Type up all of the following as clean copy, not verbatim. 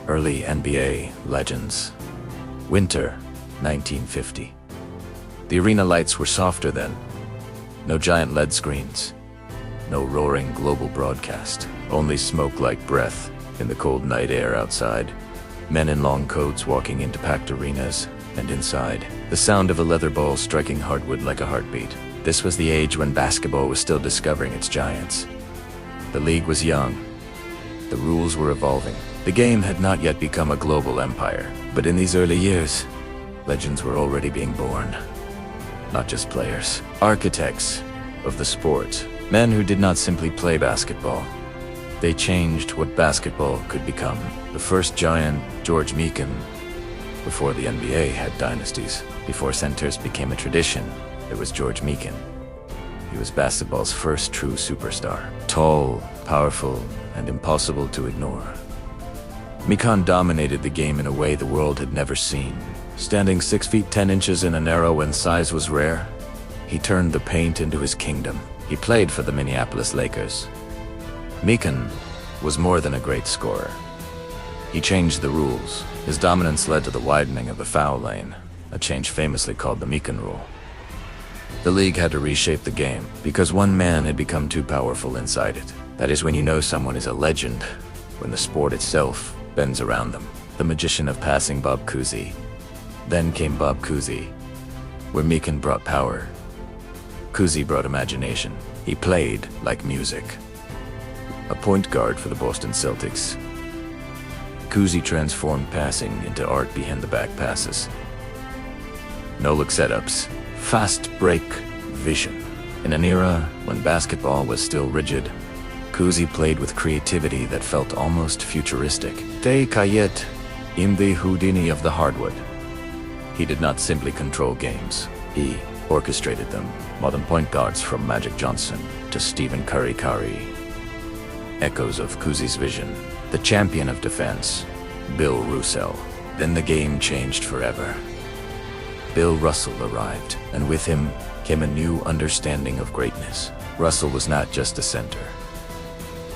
Early NBA legends. Winter, 1950. The arena lights were softer then. No giant LED screens. No roaring global broadcast. Only smoke like breath in the cold night air outside. Men in long coats walking into packed arenas, and inside, the sound of a leather ball striking hardwood like a heartbeat. This was the age when basketball was still discovering its giants. The league was young. The rules were evolving. The game had not yet become a global empire, but in these early years, legends were already being born. Not just players, architects of the sport, men who did not simply play basketball. They changed what basketball could become. The first giant, George Mikan, before the NBA had dynasties, before centers became a tradition, it was George Mikan. He was basketball's first true superstar. Tall, powerful, and impossible to ignore. Mikan dominated the game in a way the world had never seen. Standing 6 feet 10 inches in an era when size was rare, he turned the paint into his kingdom. He played for the Minneapolis Lakers. Mikan was more than a great scorer. He changed the rules. His dominance led to the widening of the foul lane, a change famously called the Mikan rule. The league had to reshape the game because one man had become too powerful inside it. That is when you know someone is a legend, when the sport itself bends around them. The magician of passing, Bob Cousy. Then came Bob Cousy, where Mikan brought power. Cousy brought imagination. He played like music. A point guard for the Boston Celtics. Cousy transformed passing into art behind the back passes. No-look setups, fast break vision. In an era when basketball was still rigid, Cousy played with creativity that felt almost futuristic. De Kayet, in the Houdini of the hardwood. He did not simply control games. He orchestrated them. Modern point guards from Magic Johnson to Stephen Curry. Echoes of Cousy's vision. The champion of defense, Bill Russell. Then the game changed forever. Bill Russell arrived, and with him came a new understanding of greatness. Russell was not just a center.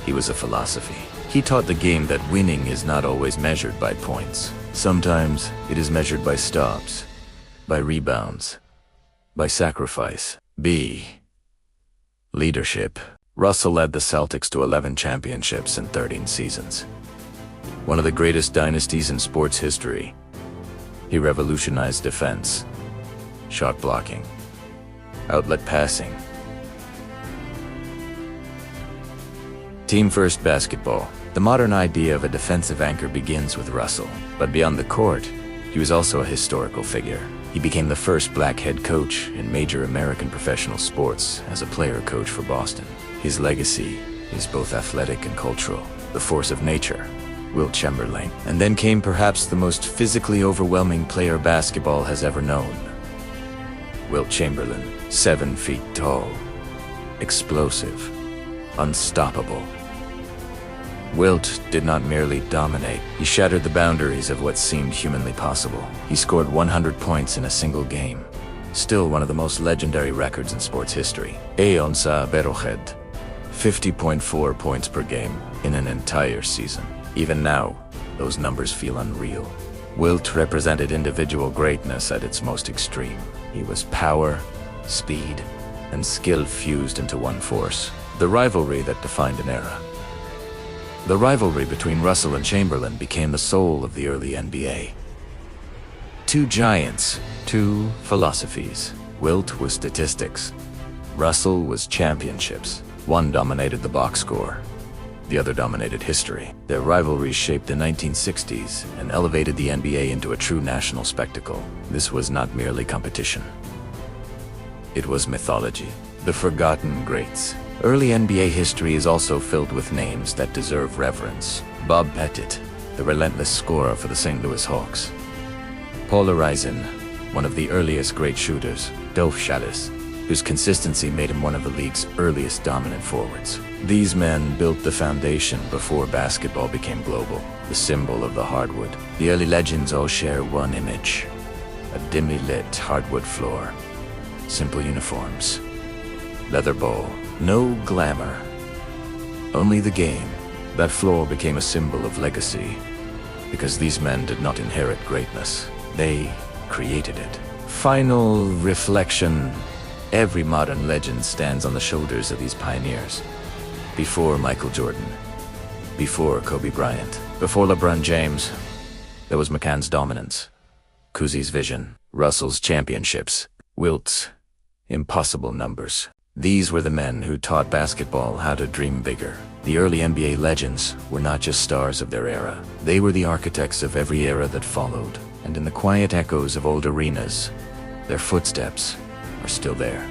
He was a philosophy. He taught the game that winning is not always measured by points. Sometimes it is measured by stops, by rebounds, by sacrifice. Leadership. Russell led the Celtics to 11 championships in 13 seasons. One of the greatest dynasties in sports history. He revolutionized defense, shot blocking, outlet passing. Team-first basketball. The modern idea of a defensive anchor begins with Russell. But beyond the court, he was also a historical figure. He became the first black head coach in major American professional sports as a player coach for Boston. His legacy is both athletic and cultural. The force of nature, Wilt Chamberlain. And then came perhaps the most physically overwhelming player basketball has ever known. Wilt Chamberlain, 7 feet tall, explosive, unstoppable. Wilt did not merely dominate, he shattered the boundaries of what seemed humanly possible. He scored 100 points in a single game. Still one of the most legendary records in sports history. Eonsa Beroched, 50.4 points per game in an entire season. Even now, those numbers feel unreal. Wilt represented individual greatness at its most extreme. He was power, speed, and skill fused into one force. The rivalry that defined an era. The rivalry between Russell and Chamberlain became the soul of the early NBA. Two giants, two philosophies. Wilt was statistics. Russell was championships. One dominated the box score. The other dominated history. Their rivalry shaped the 1960s and elevated the NBA into a true national spectacle. This was not merely competition. It was mythology. The forgotten greats. Early NBA history is also filled with names that deserve reverence. Bob Pettit, the relentless scorer for the St. Louis Hawks. Paul Arizin, one of the earliest great shooters. Dolph Challis, whose consistency made him one of the league's earliest dominant forwards. These men built the foundation before basketball became global, the symbol of the hardwood. The early legends all share one image: a dimly lit hardwood floor, simple uniforms, leather ball, no glamour, only the game. That floor became a symbol of legacy, Because these men did not inherit greatness. They created it. Final reflection. Every modern legend stands on the shoulders of these pioneers. Before Michael Jordan, before Kobe Bryant, before LeBron James, there was Mikan's dominance, Kuzi's vision, Russell's championships, Wilt's impossible numbers. These were the men who taught basketball how to dream bigger. The early NBA legends were not just stars of their era. They were the architects of every era that followed. And in the quiet echoes of old arenas, their footsteps are still there.